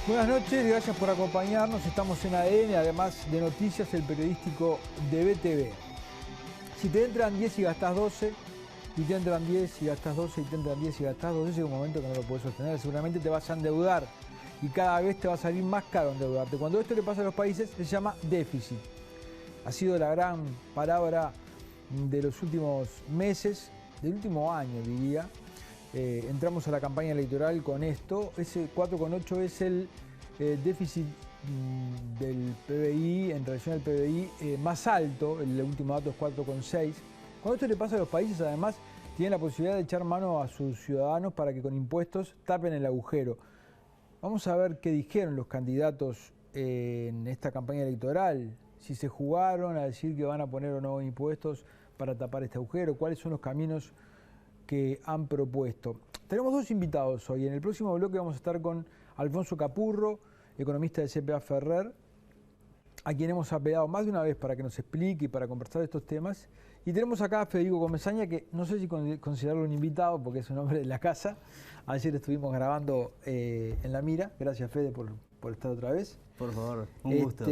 Buenas noches, gracias por acompañarnos. Estamos en ADN, además de noticias, el periodístico de BTV. Si te entran 10 y gastás 12, y te entran 10 y gastás 12, y te entran 10 y gastás 12, llega un momento que no lo puedes sostener. Seguramente te vas a endeudar y cada vez te va a salir más caro endeudarte. Cuando esto le pasa a los países, se llama déficit. Ha sido la gran palabra de los últimos meses, del último año, diría. Entramos a la campaña electoral con esto. Ese 4,8 es el déficit del PBI en relación al PBI más alto. El último dato es 4,6. Cuando esto le pasa a los países, además, tienen la posibilidad de echar mano a sus ciudadanos para que con impuestos tapen el agujero. Vamos a ver qué dijeron los candidatos en esta campaña electoral. Si se jugaron a decir que van a poner o no impuestos para tapar este agujero, cuáles son los caminos que han propuesto. Tenemos dos invitados hoy. En el próximo bloque vamos a estar con Alfonso Capurro, economista de CPA Ferrer, a quien hemos apelado más de una vez para que nos explique y para conversar de estos temas. Y tenemos acá a Federico Comesaña, que no sé si considerarlo un invitado porque es un hombre de la casa. Ayer estuvimos grabando en La Mira. Gracias, Fede, por estar otra vez. Por favor, un gusto.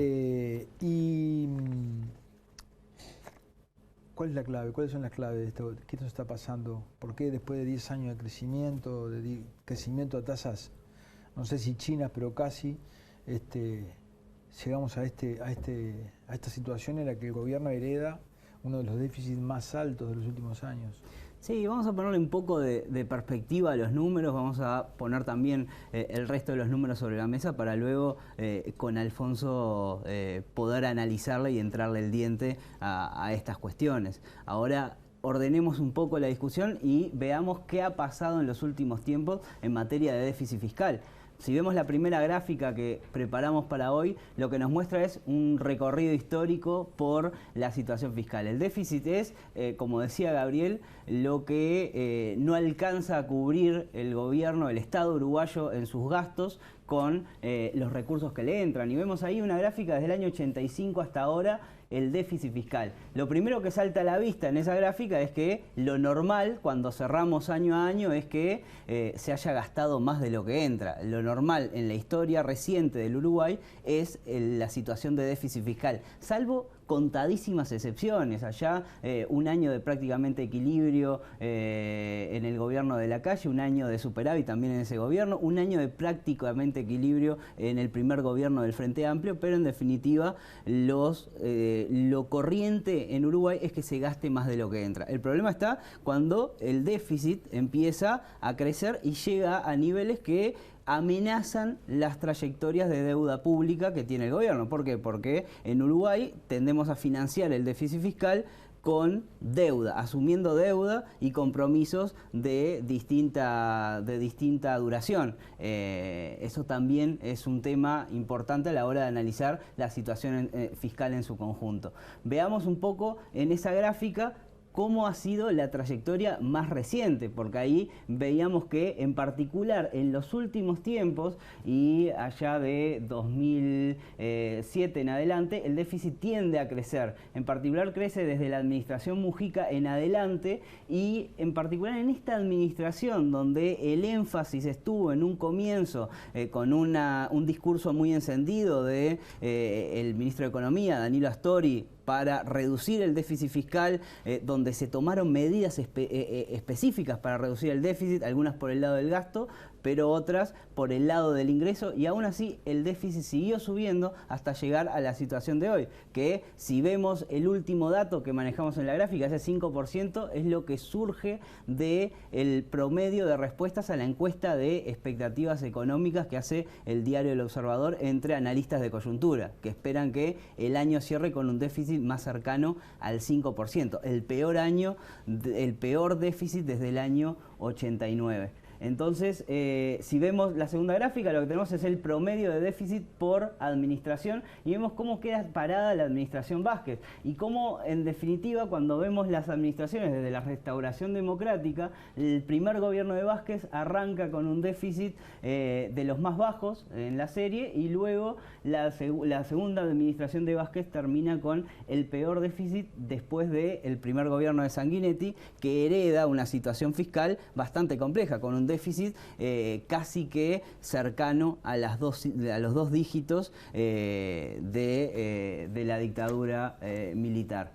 ¿Cuál es la clave? ¿Cuáles son las claves de esto? ¿Qué nos está pasando? ¿Por qué después de 10 años de crecimiento a tasas, no sé si chinas, pero casi, llegamos a esta situación en la que el gobierno hereda uno de los déficits más altos de los últimos años? Sí, vamos a ponerle un poco de perspectiva a los números, vamos a poner también el resto de los números sobre la mesa para luego con Alfonso poder analizarle y entrarle el diente a estas cuestiones. Ahora ordenemos un poco la discusión y veamos qué ha pasado en los últimos tiempos en materia de déficit fiscal. Si vemos la primera gráfica que preparamos para hoy, lo que nos muestra es un recorrido histórico por la situación fiscal. El déficit es, como decía Gabriel, lo que no alcanza a cubrir el gobierno, el Estado uruguayo en sus gastos con los recursos que le entran. Y vemos ahí una gráfica desde el año 85 hasta ahora, el déficit fiscal. Lo primero que salta a la vista en esa gráfica es que lo normal, cuando cerramos año a año, es que se haya gastado más de lo que entra. Lo normal en la historia reciente del Uruguay es la situación de déficit fiscal, salvo contadísimas excepciones. Allá un año de prácticamente equilibrio en el gobierno de Lacalle, un año de superávit también en ese gobierno, un año de prácticamente equilibrio en el primer gobierno del Frente Amplio, pero en definitiva lo corriente en Uruguay es que se gaste más de lo que entra. El problema está cuando el déficit empieza a crecer y llega a niveles que amenazan las trayectorias de deuda pública que tiene el gobierno. ¿Por qué? Porque en Uruguay tendemos a financiar el déficit fiscal con deuda, asumiendo deuda y compromisos de distinta duración. Eso también es un tema importante a la hora de analizar la situación fiscal en su conjunto. Veamos un poco en esa gráfica cómo ha sido la trayectoria más reciente, porque ahí veíamos que en particular en los últimos tiempos y allá de 2007 en adelante, el déficit tiende a crecer. En particular crece desde la administración Mujica en adelante y en particular en esta administración donde el énfasis estuvo en un comienzo con un discurso muy encendido de el ministro de Economía, Danilo Astori, para reducir el déficit fiscal, donde se tomaron medidas específicas para reducir el déficit, algunas por el lado del gasto, pero otras por el lado del ingreso, y aún así el déficit siguió subiendo hasta llegar a la situación de hoy, que si vemos el último dato que manejamos en la gráfica, ese 5%, es lo que surge del promedio de respuestas a la encuesta de expectativas económicas que hace el diario El Observador entre analistas de coyuntura, que esperan que el año cierre con un déficit más cercano al 5%, el peor déficit desde el año 89. Entonces, si vemos la segunda gráfica, lo que tenemos es el promedio de déficit por administración y vemos cómo queda parada la administración Vázquez y cómo, en definitiva, cuando vemos las administraciones desde la restauración democrática, el primer gobierno de Vázquez arranca con un déficit de los más bajos en la serie y luego la segunda administración de Vázquez termina con el peor déficit después del primer gobierno de Sanguinetti, que hereda una situación fiscal bastante compleja, con un un déficit casi que cercano a los 2 dígitos de la dictadura militar.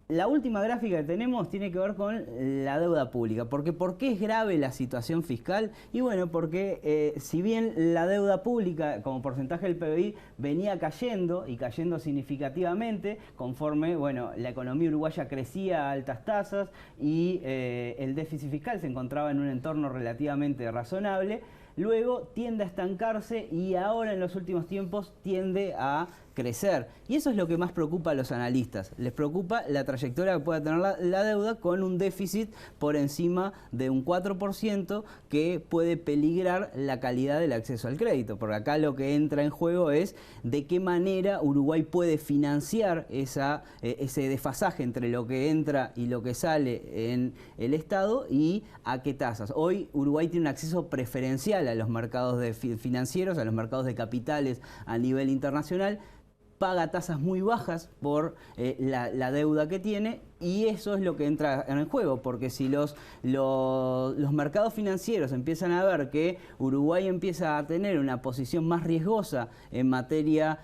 La última gráfica que tenemos tiene que ver con la deuda pública. ¿Por qué es grave la situación fiscal? Y bueno, porque si bien la deuda pública como porcentaje del PBI venía cayendo y cayendo significativamente conforme la economía uruguaya crecía a altas tasas y el déficit fiscal se encontraba en un entorno relativamente razonable, luego tiende a estancarse y ahora en los últimos tiempos tiende a crecer. Y eso es lo que más preocupa a los analistas. Les preocupa la trayectoria que pueda tener la deuda con un déficit por encima de un 4% que puede peligrar la calidad del acceso al crédito. Porque acá lo que entra en juego es de qué manera Uruguay puede financiar ese desfasaje entre lo que entra y lo que sale en el Estado y a qué tasas. Hoy Uruguay tiene un acceso preferencial a los mercados financieros, a los mercados de capitales a nivel internacional, paga tasas muy bajas por la deuda que tiene, y eso es lo que entra en el juego, porque si los mercados financieros empiezan a ver que Uruguay empieza a tener una posición más riesgosa en materia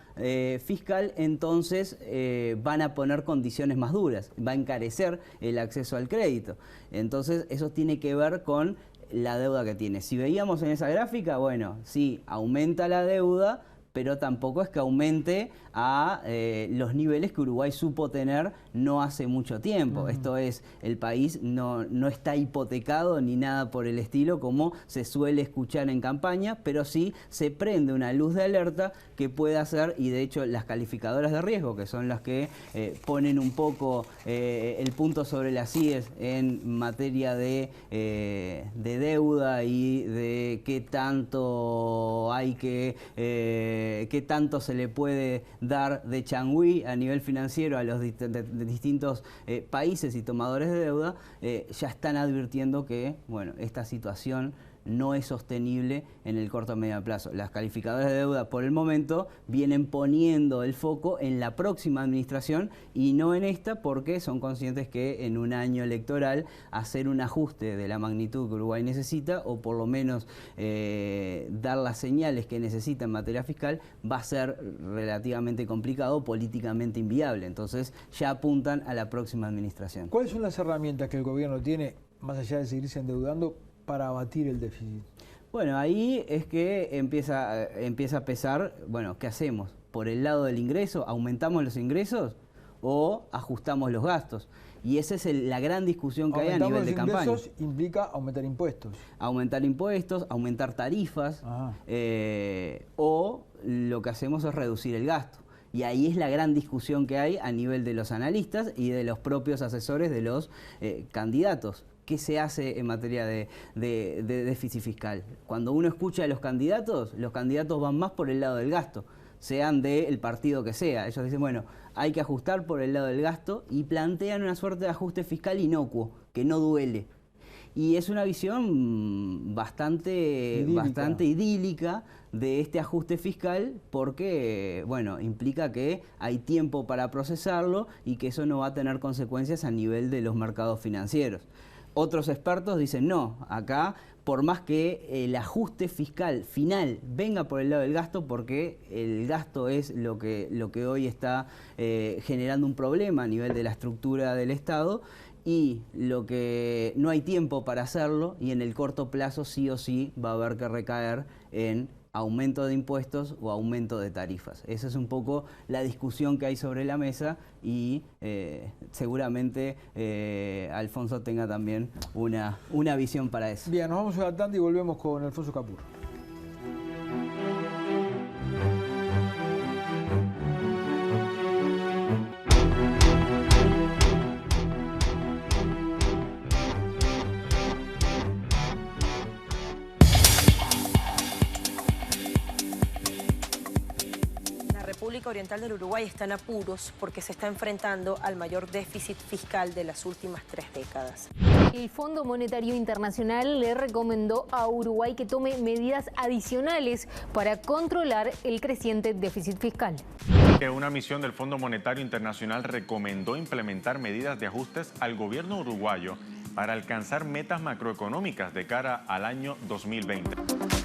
fiscal, entonces van a poner condiciones más duras, va a encarecer el acceso al crédito. Entonces eso tiene que ver con la deuda que tiene. Si veíamos en esa gráfica, bueno, sí, aumenta la deuda, pero tampoco es que aumente a los niveles que Uruguay supo tener no hace mucho tiempo. Esto es, el país no está hipotecado ni nada por el estilo como se suele escuchar en campaña, pero sí se prende una luz de alerta que puede hacer, y de hecho las calificadoras de riesgo, que son las que ponen un poco el punto sobre las IES en materia de deuda y de qué tanto hay qué tanto se le puede dar de changüí a nivel financiero a los distintos países y tomadores de deuda, ya están advirtiendo que esta situación no es sostenible en el corto o medio plazo. Las calificadoras de deuda por el momento vienen poniendo el foco en la próxima administración y no en esta, porque son conscientes que en un año electoral hacer un ajuste de la magnitud que Uruguay necesita, o por lo menos dar las señales que necesita en materia fiscal, va a ser relativamente complicado, políticamente inviable. Entonces ya apuntan a la próxima administración. ¿Cuáles son las herramientas que el gobierno tiene, más allá de seguirse endeudando, para abatir el déficit? Bueno, ahí es que empieza a pesar, ¿qué hacemos? Por el lado del ingreso, ¿aumentamos los ingresos o ajustamos los gastos? Y esa es la gran discusión que hay a nivel de campaña. Aumentar los ingresos implica aumentar impuestos. Aumentar impuestos, aumentar tarifas, o lo que hacemos es reducir el gasto. Y ahí es la gran discusión que hay a nivel de los analistas y de los propios asesores de los candidatos. ¿Qué se hace en materia de déficit fiscal? Cuando uno escucha a los candidatos van más por el lado del gasto, sean del partido que sea. Ellos dicen, hay que ajustar por el lado del gasto, y plantean una suerte de ajuste fiscal inocuo, que no duele. Y es una visión bastante idílica de este ajuste fiscal, porque implica que hay tiempo para procesarlo y que eso no va a tener consecuencias a nivel de los mercados financieros. Otros expertos dicen, no, acá por más que el ajuste fiscal final venga por el lado del gasto, porque el gasto es lo que hoy está generando un problema a nivel de la estructura del Estado, y lo que no hay tiempo para hacerlo, y en el corto plazo sí o sí va a haber que recaer en aumento de impuestos o aumento de tarifas. Esa es un poco la discusión que hay sobre la mesa, y seguramente Alfonso tenga también una visión para eso. Bien, nos vamos a la tanda y volvemos con Alfonso Capur. República Oriental del Uruguay está en apuros porque se está enfrentando al mayor déficit fiscal de las últimas 3 décadas. El Fondo Monetario Internacional le recomendó a Uruguay que tome medidas adicionales para controlar el creciente déficit fiscal. Una misión del Fondo Monetario Internacional recomendó implementar medidas de ajustes al gobierno uruguayo para alcanzar metas macroeconómicas de cara al año 2020.